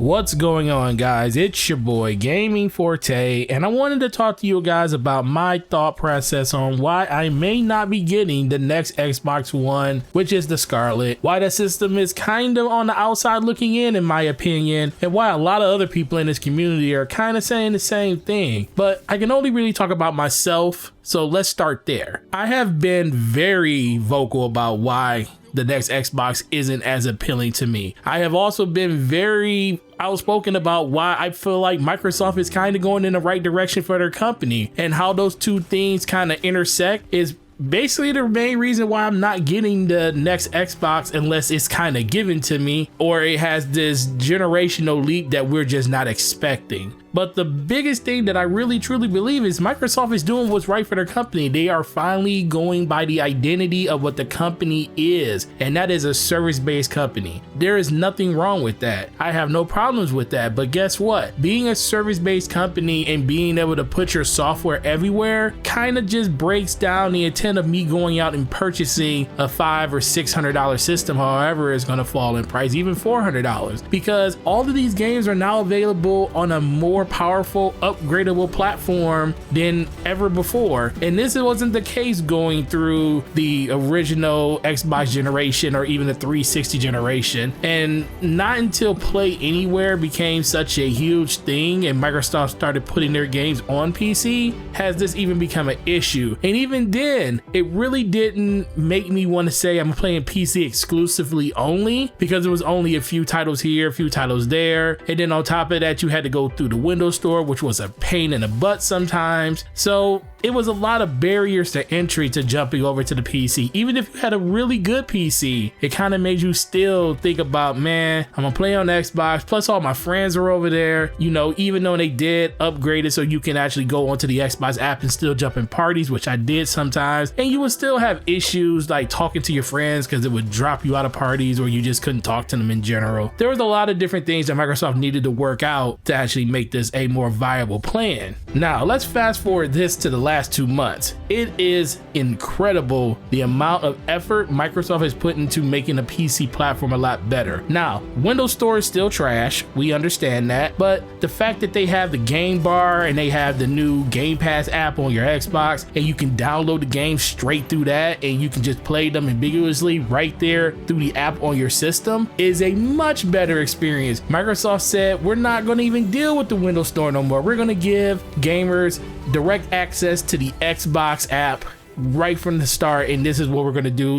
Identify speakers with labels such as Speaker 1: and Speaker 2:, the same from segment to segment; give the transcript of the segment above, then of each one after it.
Speaker 1: What's going on, guys? It's your boy Gaming Forte, and I wanted to talk to you guys about my thought process on why I may not be getting the next Xbox One, which is the Scarlett, why the system is kind of on the outside looking in my opinion, and why a lot of other people in this community are kind of saying the same thing. But I can only really talk about myself, so let's start there. I have been very vocal about why the next Xbox isn't as appealing to me. I have also been very outspoken about why I feel like Microsoft is kind of going in the right direction for their company, and how those two things kind of intersect is basically the main reason why I'm not getting the next Xbox unless it's kind of given to me or it has this generational leap that we're just not expecting. But the biggest thing that I really truly believe is Microsoft is doing what's right for their company. They are finally going by the identity of what the company is, and that is a service-based company. There is nothing wrong with that. I have no problems with that, but guess what? Being a service-based company and being able to put your software everywhere kind of just breaks down the intent of me going out and purchasing a $500 or $600 system, however it's going to fall in price, even $400, because all of these games are now available on a more powerful, upgradable platform than ever before. And this wasn't the case going through the original Xbox generation or even the 360 generation. And not until Play Anywhere became such a huge thing and Microsoft started putting their games on PC has this even become an issue. And even then, it really didn't make me want to say I'm playing PC exclusively only, because it was only a few titles here, a few titles there. And then on top of that, you had to go through the Windows Store, which was a pain in the butt sometimes. So it was a lot of barriers to entry to jumping over to the PC. Even if you had a really good PC, it kind of made you still think about, man, I'm gonna play on Xbox. Plus all my friends are over there, you know, even though they did upgrade it so you can actually go onto the Xbox app and still jump in parties, which I did sometimes. And you would still have issues like talking to your friends because it would drop you out of parties or you just couldn't talk to them in general. There was a lot of different things that Microsoft needed to work out to actually make this a more viable plan. Now let's fast forward this to the last 2 months. It is incredible the amount of effort Microsoft has put into making a PC platform a lot better. Now, Windows Store is still trash, we understand that, but the fact that they have the game bar and they have the new Game Pass app on your Xbox and you can download the game straight through that and you can just play them ambiguously right there through the app on your system is a much better experience. Microsoft said, we're not going to even deal with the Windows Store no more. We're going to give gamers direct access to the Xbox app right from the start, and this is what we're going to do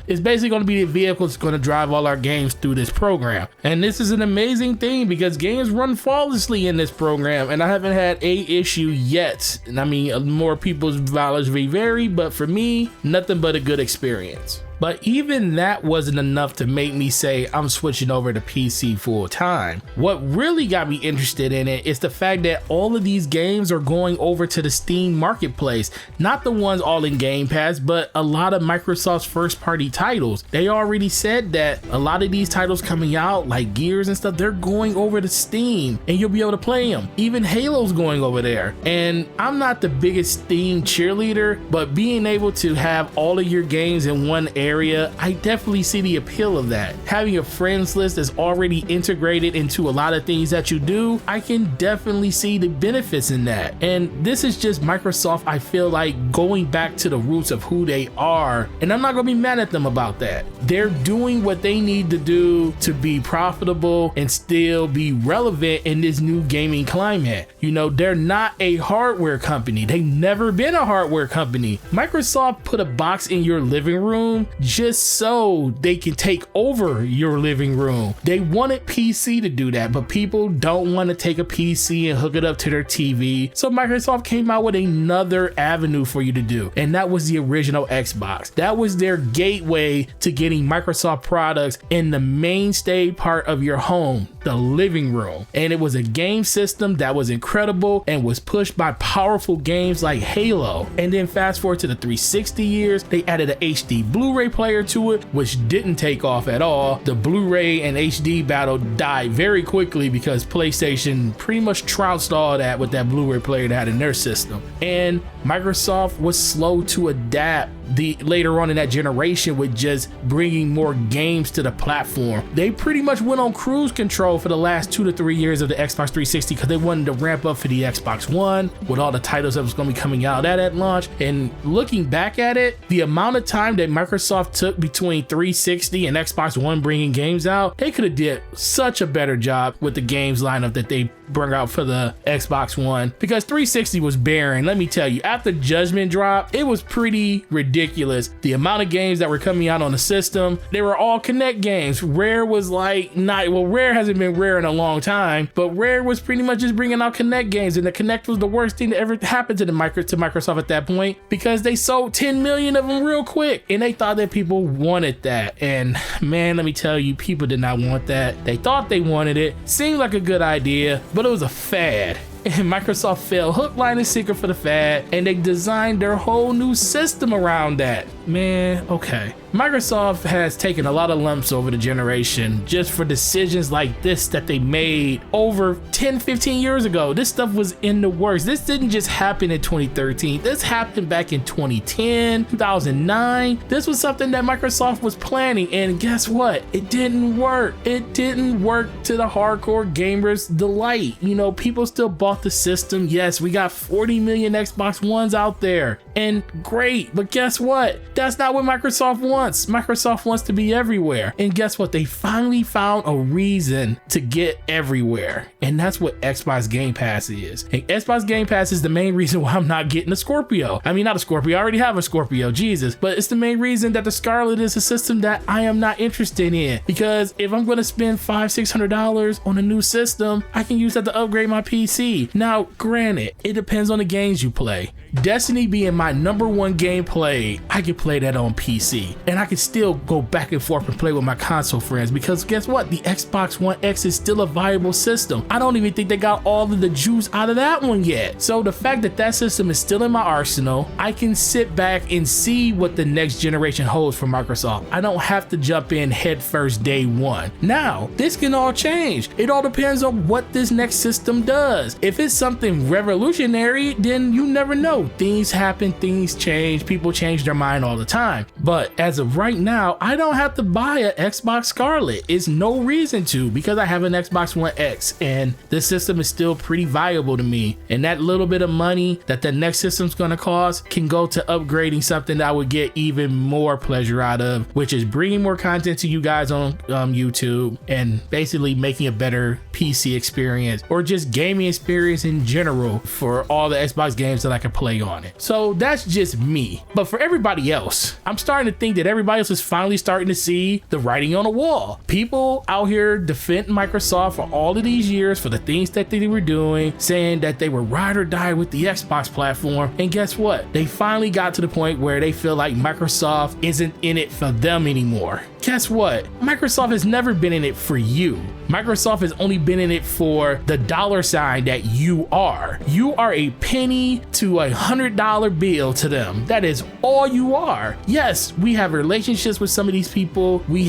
Speaker 1: it's basically going to be the vehicle that's going to drive all our games through this program. And this is an amazing thing because games run flawlessly in this program and I haven't had a issue yet. And I mean, more people's mileage may vary, but for me, nothing but a good experience. But even that wasn't enough to make me say I'm switching over to PC full time. What really got me interested in it is the fact that all of these games are going over to the Steam marketplace. Not the ones all in Game Pass, but a lot of Microsoft's first party titles. They already said that a lot of these titles coming out, like Gears and stuff, they're going over to Steam and you'll be able to play them. Even Halo's going over there. And I'm not the biggest Steam cheerleader, but being able to have all of your games in one area, I definitely see the appeal of that. Having a friends list that's already integrated into a lot of things that you do, I can definitely see the benefits in that. And this is just Microsoft, I feel like, going back to the roots of who they are, and I'm not gonna be mad at them about that. They're doing what they need to do to be profitable and still be relevant in this new gaming climate. You know, they're not a hardware company. They've never been a hardware company. Microsoft put a box in your living room just so they can take over your living room. They wanted PC to do that, but people don't want to take a PC and hook it up to their TV. So Microsoft came out with another avenue for you to do, and that was the original Xbox. That was their gateway to getting Microsoft products in the mainstay part of your home, the living room. And it was a game system that was incredible and was pushed by powerful games like Halo. And then fast forward to the 360 years, they added an HD Blu-ray player to it, which didn't take off at all. The Blu-ray and HD battle died very quickly because PlayStation pretty much trounced all that with that Blu-ray player they had in their system. And Microsoft was slow to adapt the later on in that generation with just bringing more games to the platform. They pretty much went on cruise control for the last 2 to 3 years of the Xbox 360 because they wanted to ramp up for the Xbox One with all the titles that was going to be coming out at launch. And looking back at it, the amount of time that Microsoft took between 360 and Xbox One bringing games out, they could have did such a better job with the games lineup that they bring out for the Xbox One, because 360 was barren. Let me tell you, after Judgment dropped, it was pretty ridiculous. The amount of games that were coming out on the system, they were all Kinect games. Rare was like Rare hasn't been Rare in a long time, but Rare was pretty much just bringing out Kinect games, and the Kinect was the worst thing that ever happened to Microsoft at that point, because they sold 10 million of them real quick, and they thought that people wanted that. And man, let me tell you, people did not want that. They thought they wanted it. Seemed like a good idea, but it was a fad. And Microsoft fell hook, line, and sinker for the fad, and they designed their whole new system around that. Man, okay. Microsoft has taken a lot of lumps over the generation just for decisions like this that they made over 10-15 years ago. This stuff was in the works. This didn't just happen in 2013. This happened back in 2010, 2009. This was something that Microsoft was planning, and guess what? It didn't work. It didn't work to the hardcore gamers' delight. You know, people still bought the system. Yes, we got 40 million Xbox Ones out there, and great, but guess what? That's not what Microsoft wants. Microsoft wants to be everywhere, and guess what? They finally found a reason to get everywhere, and that's what Xbox Game Pass is. And Xbox Game Pass is the main reason why I'm not getting a Scorpio. I mean, not a Scorpio, I already have a Scorpio, Jesus, but it's the main reason that the Scarlett is a system that I am not interested in, because if I'm going to spend $500-600 on a new system, I can use that to upgrade my PC. Now, granted, it depends on the games you play. Destiny being my #1 game played, I can play that on PC, and I can still go back and forth and play with my console friends, because guess what? The Xbox One X is still a viable system. I don't even think they got all of the juice out of that one yet. So the fact that that system is still in my arsenal, I can sit back and see what the next generation holds for Microsoft. I don't have to jump in head first day one. Now, this can all change. It all depends on what this next system does. If it's something revolutionary, then you never know. Things happen, things change, people change their mind all the time. But as of right now, I don't have to buy an Xbox Scarlett. It's no reason to, because I have an Xbox One X, and this system is still pretty viable to me. And that little bit of money that the next system's gonna cost can go to upgrading something that I would get even more pleasure out of, which is bringing more content to you guys on YouTube, and basically making a better PC experience, or just gaming experience in general for all the Xbox games that I can play on it. So that's just me. But for everybody else, I'm starting to think that everybody else is finally starting to see the writing on the wall. People out here defending Microsoft for all of these years for the things that they were doing, saying that they were ride or die with the Xbox platform. And guess what? They finally got to the point where they feel like Microsoft isn't in it for them anymore. Guess what? Microsoft has never been in it for you. Microsoft has only been in it for the dollar sign that you are. You are a penny to $100 bill to them. That is all you are. Yes, we have relationships with some of these people. We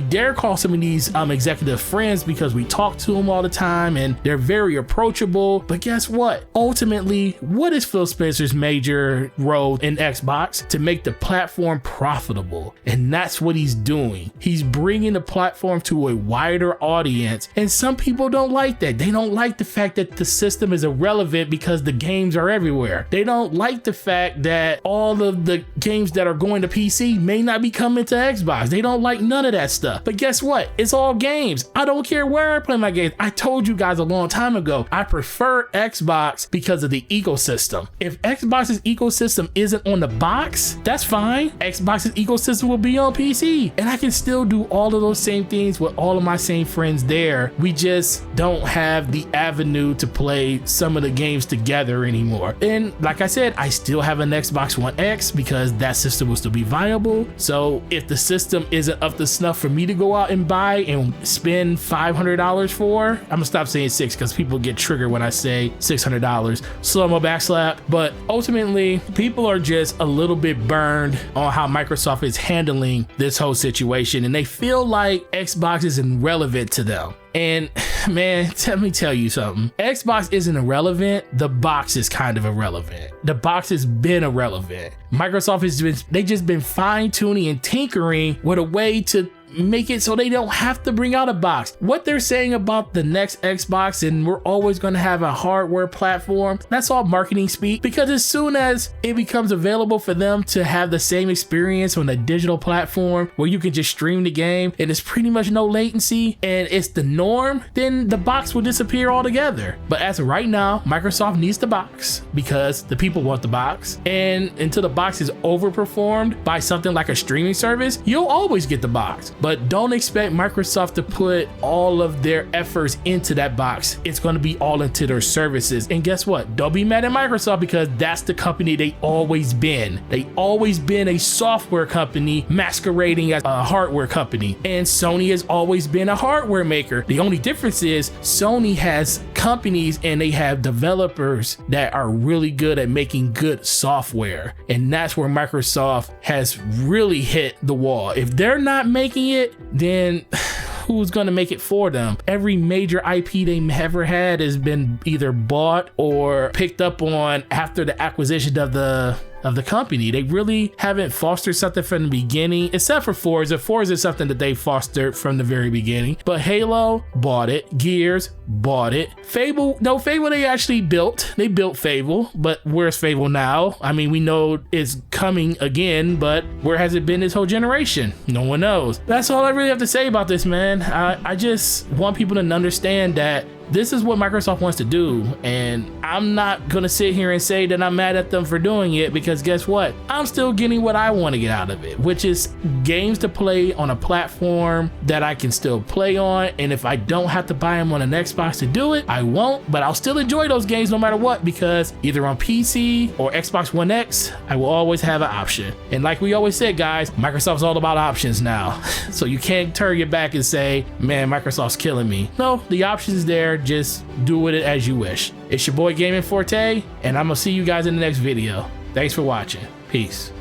Speaker 1: dare call some of these executive friends because we talk to them all the time and they're very approachable. But guess what? Ultimately, what is Phil Spencer's major role in Xbox? To make the platform profitable. And that's what he's doing. He's bringing the platform to a wider audience, and some people don't like that. They don't like the fact that the system is irrelevant because the games are everywhere. They don't like the fact that all of the games that are going to PC may not be coming to Xbox. They don't like none of that stuff. But guess what? It's all games. I don't care where I play my games. I told you guys a long time ago, I prefer Xbox because of the ecosystem. If Xbox's ecosystem isn't on the box, that's fine. Xbox's ecosystem will be on PC, and I can still do all of those same things with all of my same friends there. We just don't have the avenue to play some of the games together anymore. And like I said, I still have an Xbox One X because that system will still be viable. So if the system isn't up to snuff for me to go out and buy and spend $500 for, I'm gonna stop saying six because people get triggered when I say $600. Slow-mo backslap. But ultimately, people are just a little bit burned on how Microsoft is handling this whole situation, and they feel like Xbox is irrelevant to them. And man, let me tell you something. Xbox isn't irrelevant. The box is kind of irrelevant. The box has been irrelevant. Microsoft they just been fine tuning and tinkering with a way to make it so they don't have to bring out a box. What they're saying about the next Xbox and we're always going to have a hardware platform, that's all marketing speak, because as soon as it becomes available for them to have the same experience on a digital platform where you can just stream the game and it's pretty much no latency and it's the norm, then the box will disappear altogether. But as of right now, Microsoft needs the box because the people want the box, and until the box is overperformed by something like a streaming service, you'll always get the box. But don't expect Microsoft to put all of their efforts into that box. It's going to be all into their services. And guess what? Don't be mad at Microsoft, because that's the company they always been. They always been a software company masquerading as a hardware company. And Sony has always been a hardware maker. The only difference is Sony has companies and they have developers that are really good at making good software. And that's where Microsoft has really hit the wall. If they're not making it, then who's going to make it for them? Every major IP they ever had has been either bought or picked up on after the acquisition of the company. They really haven't fostered something from the beginning, except for Forza. Forza is something that they fostered from the very beginning. But Halo bought it. Gears bought it. Fable they actually built. They built Fable, but where's Fable now? I mean, we know it's coming again, but where has it been this whole generation? No one knows. That's all I really have to say about this, man. I just want people to understand that this is what Microsoft wants to do, and I'm not gonna sit here and say that I'm mad at them for doing it, because guess what? I'm still getting what I want to get out of it, which is games to play on a platform that I can still play on. And if I don't have to buy them on an Xbox to do it, I won't, but I'll still enjoy those games no matter what, because either on PC or Xbox One X, I will always have an option. And like we always said, guys, Microsoft's all about options now. So you can't turn your back and say, man, Microsoft's killing me. No, the option's there. Just do with it as you wish. It's your boy Gaming Forte, and I'm gonna see you guys in the next video. Thanks for watching. Peace.